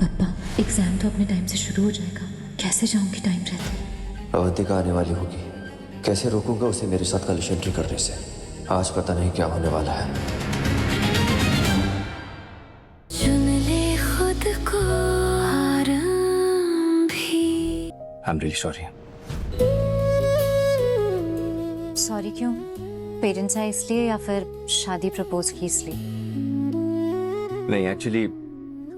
पापा, एग्जाम तो अपने टाइम से शुरू हो जाएगा, कैसे जाऊंगी टाइम रहते? अवंतिका आने वाली होगी, कैसे रोकूंगा उसे मेरे साथ कॉलेज एंट्री करने से? आज पता नहीं क्या होने वाला है। चुन ले खुद को आराम भी। I am really sorry. Sorry क्यों? पेरेंट्स आए इसलिए या फिर शादी प्रपोज की इसलिए? नहीं, एक्चुअली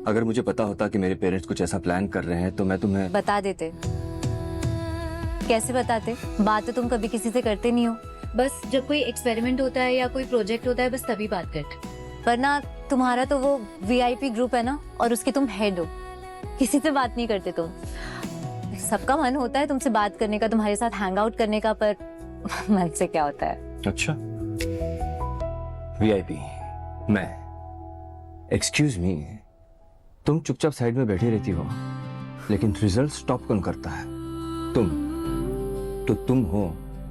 अगर मुझे पता होता कि मेरे पेरेंट्स कुछ ऐसा प्लान कर रहे हैं तो मैं तुम्हें बता देते। कैसे बताते? बात तो तुम कभी किसी से करते नहीं हो, बस जब कोई एक्सपेरिमेंट होता है या कोई प्रोजेक्ट होता है बस तभी बात करते। वरना तुम्हारा तो वो वीआईपी ग्रुप है ना, और उसके तुम हेड हो, किसी से बात नहीं करते तुम। सबका मन होता है तुमसे बात करने का, तुम्हारे साथ हैंग आउट करने का, पर मन से क्या होता है? अच्छा, वीआईपी मैं? एक्सक्यूज मी, तुम चुपचाप साइड में बैठी रहती हो, लेकिन रिजल्ट स्टॉप कौन करता है? तुम हो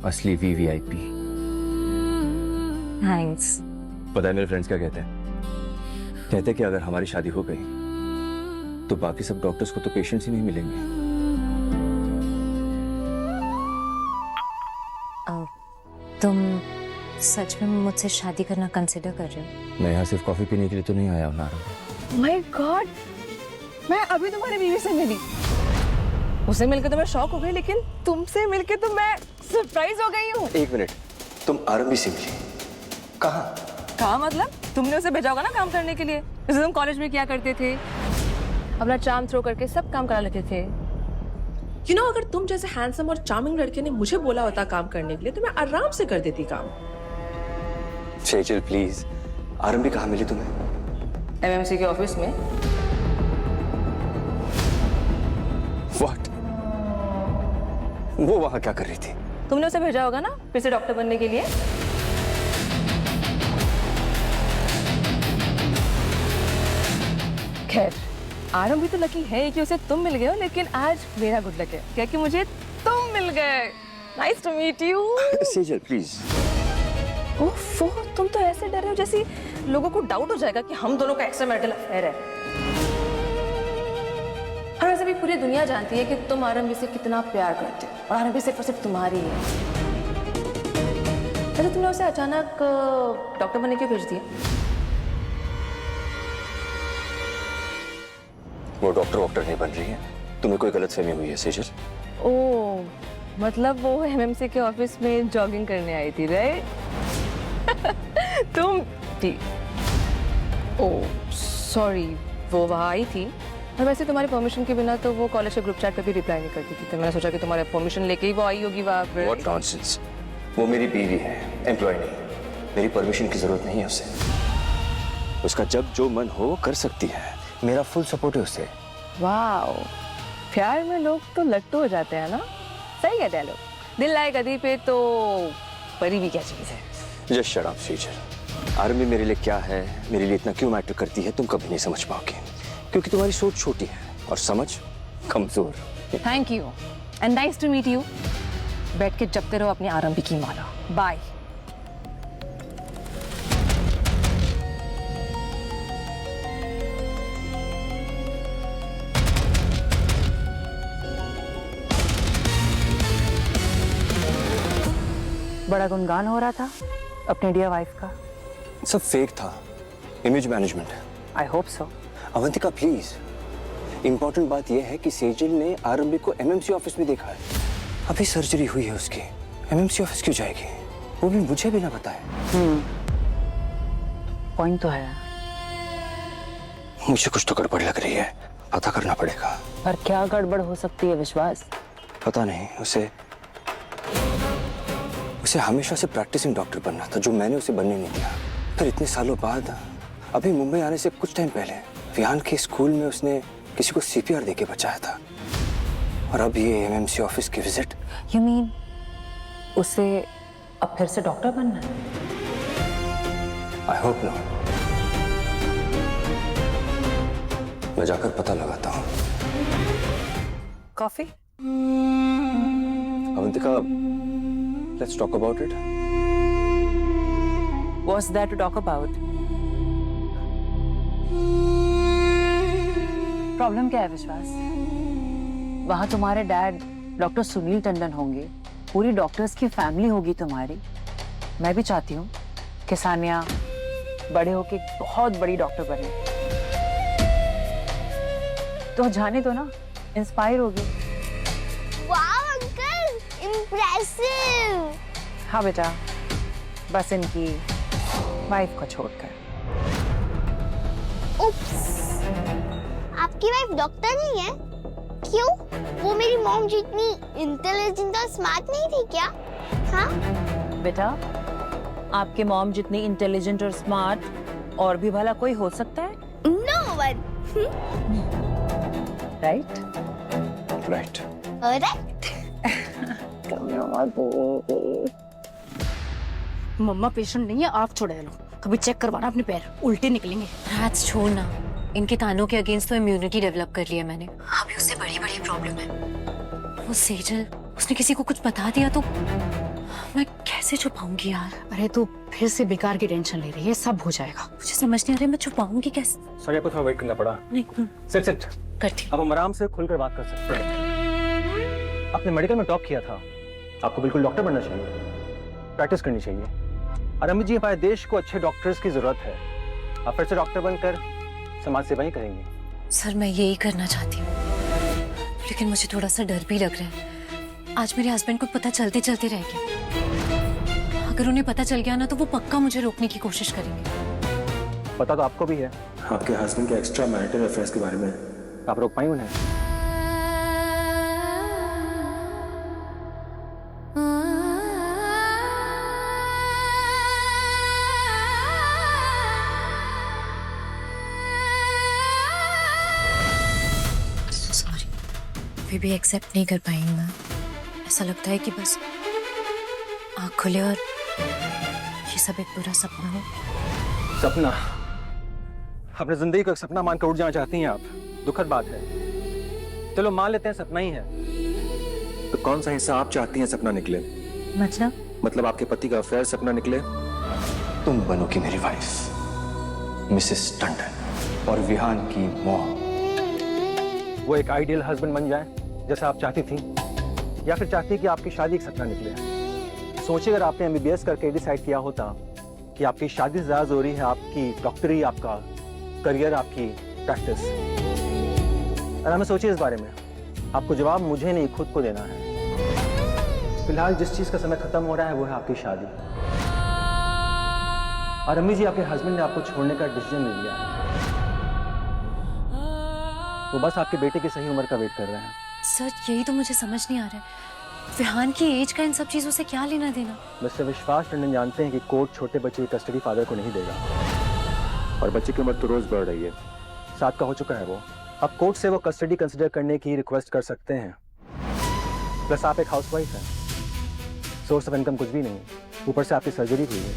असली वीवीआईपी। थैंक्स। पता है मेरे फ्रेंड्स क्या कहते हैं? कहते हैं कि अगर हमारी शादी हो गई तो बाकी सब डॉक्टर्स को तो पेशेंट्स ही नहीं मिलेंगे। तुम सच में मुझसे शादी करना कंसिडर कर रहे हो? मैं यहाँ सिर्फ कॉफी पीने के लिए तो नहीं आया हूँ नारंग। माय गॉड, मैं अभी तुम्हारी बीवी से मिली, उससे मिलकर तो मैं शॉक हो गई, लेकिन तुमसे मिलकर तो मैं सरप्राइज हो गई हूँ। एक मिनट, तुम आरंभी से मिली? कहाँ? कहाँ मतलब? तुमने उसे भेजा होगा ना काम करने के लिए, जैसे तुम कॉलेज में किया करते थे, अपना चार्म थ्रो करके सब काम करा लेते थे। यू नो, अगर तुम जैसे हैंडसम और चार्मिंग लड़के ने मुझे बोला होता काम करने के लिए तो मैं आराम से कर देती काम। सेजल प्लीज, आरंभी कहाँ मिली तुम्हें? एमएमसी के ऑफिस में। What? वो वहां क्या कर रही थी? तुमने उसे भेजा होगा ना फिर से डॉक्टर बनने के लिए। खैर, आरंभी तो लकी है कि उसे तुम मिल गए हो, लेकिन आज मेरा गुड लक है क्योंकि मुझे तुम मिल गए। Nice to meet you. Sejal please. ओफो, तुम तो ऐसे डर रहे हो जैसे लोगों को डाउट हो जाएगा कि हम दोनों का एक्स्ट्रा मैरिटल अफेयर है। और वैसे भी पूरी दुनिया जानती है कि तुम आरंभी से कितना प्यार करते हो और आरंभी सिर्फ और सिर्फ तुम्हारी है। वैसे तुमने उसे अचानक डॉक्टर बनने क्यों भेज दिया? वो डॉक्टर नहीं बन रही है, तुम्हें कोई गलतफहमी हुई है सेजल। ओह, मतलब वो एमएमसी के ऑफिस में जॉगिंग करने आई थी, राइट? तुम थी? ओह सॉरी, वो वहाँ आई थी, और वैसे तुम्हारी परमिशन के बिना तो वो कॉलेज के ग्रुप चैट पे भी रिप्लाई नहीं करती थी, तो मैंने सोचा कि तुम्हारे परमिशन लेके ही वो आई होगी वहाँ पे। What nonsense! वो मेरी बीवी है, एम्प्लॉय नहीं। मेरी परमिशन की जरूरत नहीं है उसे। उसका जब जो मन हो वो कर सकती है, मेरा फुल सपोर्ट है उसे। वाओ, प्यार में लोग तो लट्टू हो जाते हैं ना। सही कहते हैं लोग, दिल लाए गदी पे तो परी भी क्या चीज है। Just shut up Sejal. आरंभी मेरे लिए क्या है, मेरे लिए इतना क्यों मैटर करती है, तुम कभी नहीं समझ पाओगे, क्योंकि तुम्हारी सोच छोटी है और समझ कमजोर। Thank you and nice to meet you. बैठ के जपते रहो अपनी आरंभी की माला। बाय। बड़ा गुणगान हो रहा था अपने डियर वाइफ का। सब फेक था, इमेज मैनेजमेंट है। I hope so. Avantika please, important बात यह है कि सेजल ने आरंभी को एमएमसी ऑफिस में देखा है। अभी सर्जरी हुई है उसकी, एमएमसी ऑफिस क्यों जाएगी, वो भी मुझे बिना बताए? पॉइंट तो है। मुझे कुछ तो गड़बड़ लग रही है, पता करना पड़ेगा। पर क्या गड़बड़ हो सकती है विश्वास? पता नहीं, उसे हमेशा से प्रैक्टिसिंग डॉक्टर बनना था, जो मैंने उसे बनने नहीं दिया। फिर इतने सालों बाद, अभी मुंबई आने से कुछ टाइम पहले विहान के स्कूल में उसने किसी को सीपीआर देके बचाया था, और अब ये एमएमसी ऑफिस की विजिट। यू मीन उसे अब फिर से डॉक्टर बनना है? I hope no. मैं जाकर पता लगाता हूँ। Coffee? Avantika, let's talk about it. What's there to talk about? Problem क्या है विश्वास? वहां तुम्हारे डैड डॉक्टर सुनील टंडन होंगे, पूरी डॉक्टर्स की फैमिली होगी तुम्हारी। मैं भी चाहती हूँ कि सानिया बड़े होके बहुत बड़ी डॉक्टर बने। तो जाने दो ना, इंस्पायर होगी। वाह अंकल, इम्प्रेसिव। हाँ बेटा, बस इनकी वाइफ को छोड़कर। उप्स, आपकी वाइफ डॉक्टर नहीं है? क्यों? वो मेरी मॉम जितनी इंटेलिजेंट और स्मार्ट नहीं थी क्या? हाँ? बेटा, आपके मॉम जितनी इंटेलिजेंट और स्मार्ट और भी भला कोई हो सकता है? No one. Right? Right. Correct. मम्मा पेशेंट नहीं है, आप छोड़े लो। कभी चेक करवाना अपने पैर, उल्टे निकलेंगे। राज छोड़ना, इनके तानों के अगेंस्ट तो इम्यूनिटी डेवलप कर लिया मैंने। अभी उससे बड़ी बड़ी प्रॉब्लम है। वो सेजल, उसने किसी को कुछ बता दिया तो मैं कैसे छुपाऊंगी यार? अरे तू फिर से बेकार की टेंशन ले रही है, सब हो जाएगा। मुझे समझ नहीं आ रहा है मैं छुपाऊंगी कैसे? सॉरी, आपको थोड़ा वेट करना पड़ा। नहीं, सिट सिट। करती अब हम आराम से खुलकर बात कर सकते हैं। आपने मेडिकल में टॉप किया था, आपको बिल्कुल डॉक्टर बनना चाहिए, प्रैक्टिस करनी चाहिए। और अमित जी, हमारे देश को अच्छे डॉक्टर्स की जरूरत है। आप फिर से डॉक्टर बनकर समाज सेवा ही करेंगे। सर, मैं यही करना चाहती हूँ, लेकिन मुझे थोड़ा सा डर भी लग रहा है। आज मेरे हस्बैंड को पता चलते चलते रह गया। अगर उन्हें पता चल गया ना तो वो पक्का मुझे रोकने की कोशिश करेंगे। पता तो आपको भी है आपके हस्बैंड के एक्स्ट्रा मैरिटल अफेयर्स के बारे में। आप रोक पाएंगे उन्हें? सॉरी, वे भी एक्सेप्ट नहीं कर पाएंगे मैं। ऐसा लगता है कि बस आँख खुले और ये सब एक बुरा सपना हो। सपना? अपनी जिंदगी को एक सपना मानकर उठ जाना चाहती हैं आप? दुखद बात है। चलो मान लेते हैं सपना ही है। तो कौन सा हिस्सा आप चाहती हैं सपना निकले? मतलब आपके पति का अफेयर सपना निकले? तुम बनोगी मेरी वाइफ, मिसेस टंडन, और विहान की मॉम। वो एक आइडियल हस्बैंड बन जाए जैसा आप चाहती थी, या फिर चाहती कि आपकी शादी एक सपना निकले। सोचिए, अगर आपने MBBS करके डिसाइड किया होता कि आपकी शादी से ज्यादा जरूरी है आपकी डॉक्टरी, आपका करियर, आपकी प्रैक्टिस। और हमें सोचिए इस बारे में। आपको जवाब मुझे नहीं, खुद को देना है। फिलहाल जिस चीज का समय खत्म हो रहा है वो है आपकी शादी। और अम्मी जी, आपके हस्बैंड ने आपको छोड़ने का डिसीजन ले लिया है। वो बस आपके बेटे की सही उम्र का वेट कर रहे हैं। सर, यही तो मुझे समझ नहीं आ रहा है। विहान की एज का इन सब चीजों से क्या लेना देना? मिस्टर विश्वास टंडन जानते हैं कि कोर्ट छोटे बच्चे की कस्टडी फादर को नहीं देगा। और बच्चे की उम्र तो रोज बढ़ रही है। 7 का हो चुका है वो। अब कोर्ट से वो कस्टडी कंसिडर करने की रिक्वेस्ट कर सकते हैं। प्लस आप एक हाउसवाइफ हैं, सोर्स ऑफ इनकम कुछ भी नहीं, ऊपर से आपकी सर्जरी हुई है।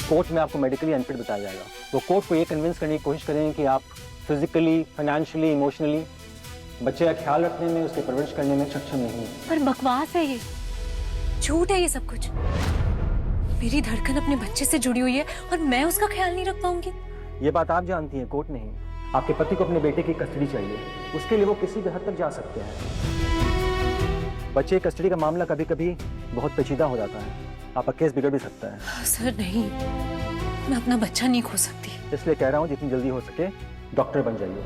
कोर्ट में आपको मेडिकली अनफिट बताया जाएगा। वो कोर्ट को ये कन्विंस करने की कोशिश करेंगे कि आप फिजिकली, फाइनेंशियली, इमोशनली बच्चे का ख्याल रखने में, उसकी परवरिश करने में सक्षम नहीं है। पर बकवास है ये, झूठ है ये सब कुछ। मेरी धड़कन अपने बच्चे से जुड़ी हुई है और मैं उसका ख्याल नहीं रख पाऊंगी। ये बात आप जानती हैं, कोर्ट नहीं। आपके पति को अपने बेटे की कस्टडी चाहिए, उसके लिए वो किसी भी हद तक जा सकते हैं। बच्चे की कस्टडी का मामला कभी कभी बहुत पेचीदा हो जाता है, आपका केस बिगड़ भी सकता है। सर नहीं, मैं अपना बच्चा नहीं खो सकती। इसलिए कह रहा हूँ, जितनी जल्दी हो सके डॉक्टर बन जाइए।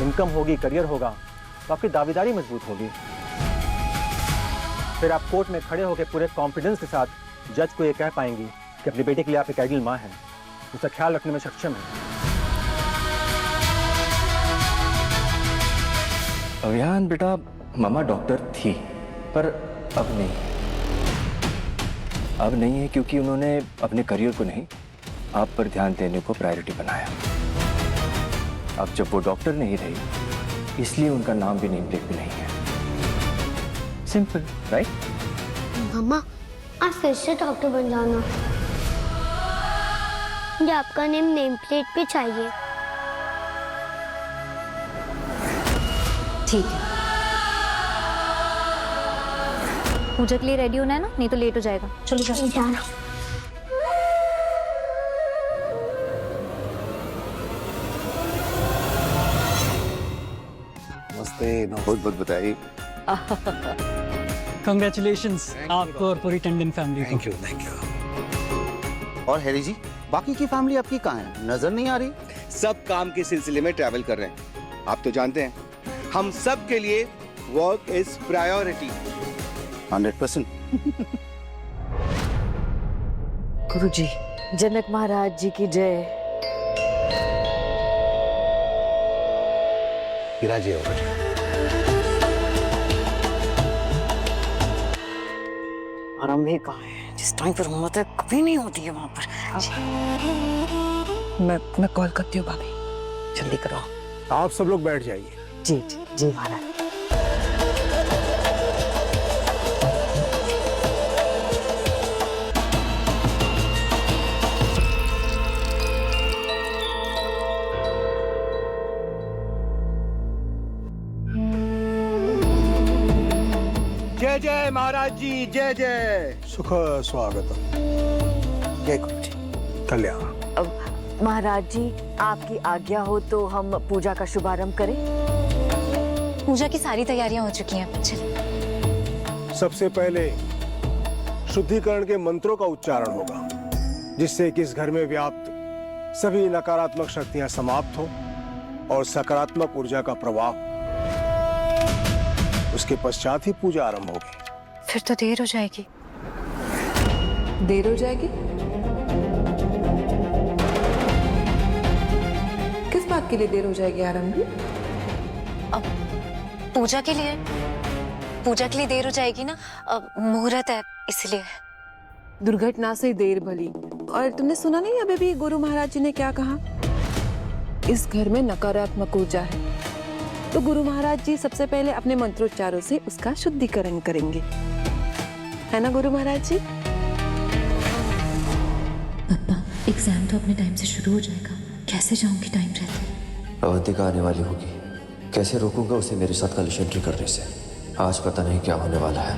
इनकम होगी, करियर होगा, तो आपकी दावेदारी मजबूत होगी। फिर आप कोर्ट में खड़े होकर पूरे कॉन्फिडेंस के साथ जज को ये कह पाएंगी कि अपने बेटे के लिए आप एक आइडियल माँ हैं, उसका ख्याल रखने में सक्षम है। अभियान बेटा, मामा डॉक्टर थी, पर अब नहीं। अब नहीं है क्योंकि उन्होंने अपने करियर को नहीं, आप पर ध्यान देने को प्रायोरिटी बनाया। अब जब वो डॉक्टर नहीं रही, इसलिए उनका नाम भी नेम प्लेट पे नहीं है। Simple, right? मम्मा, आज फिर से डॉक्टर बन जाना। मुझे आपका नेम प्लेट पे चाहिए। ठीक है, पूजा के लिए रेडी होना है ना, नहीं तो लेट हो जाएगा। चलो जाना। नमस्ते। बहुत बहुत बताइए। कंग्रेचुलेशंस आपको और पूरी टंडन फैमिली को। Thank you. और हैरी जी, बाकी की फैमिली आपकी कहाँ है? नजर नहीं आ रही। सब काम के सिलसिले में ट्रैवल कर रहे हैं। आप तो जानते हैं हम सब के लिए वर्क इज प्रायोरिटी। 100%। गुरुजी, जनक महाराज जी की जय। विराजिए होगा। आराम भी कहाँ है? जिस टाइम पर हिम्मत है कभी नहीं होती है वहाँ पर। मैं कॉल करती हूँ भाभी। जल्दी करो। आप सब लोग बैठ जाइए। जी जी जी महाराज। जय जय महाराज जी, जय जय। सुख स्वागत। जय गुरु जी। कल्याण। अब महाराज जी, आपकी आज्ञा हो तो हम पूजा का शुभारंभ करें। पूजा की सारी तैयारियां हो चुकी हैं, चलिए। सबसे पहले शुद्धिकरण के मंत्रों का उच्चारण होगा, जिससे कि इस घर में व्याप्त सभी नकारात्मक शक्तियां समाप्त हो और सकारात्मक ऊर्जा का प्रवाह। उसके पश्चात ही पूजा आरंभ होगी। फिर तो देर हो जाएगी। देर हो जाएगी? किस बात के लिए देर हो जाएगी आरंभी? अब पूजा के लिए देर हो जाएगी ना। अब मुहूर्त है इसलिए। दुर्घटना से देर भली। और तुमने सुना नहीं अभी भी गुरु महाराज जी ने क्या कहा? इस घर में नकारात्मक ऊर्जा है, तो गुरु महाराज जी सबसे पहले अपने मंत्रोच्चारों से उसका शुद्धिकरण करेंगे, है ना गुरु महाराज जी? पापा, एग्जाम तो अपने टाइम से शुरू हो जाएगा, कैसे जाऊंगी टाइम रहते? अवंतिका आने वाली होगी, कैसे रोकूंगा उसे मेरे साथ कॉलेज एंट्री करने से? आज पता नहीं क्या होने वाला है।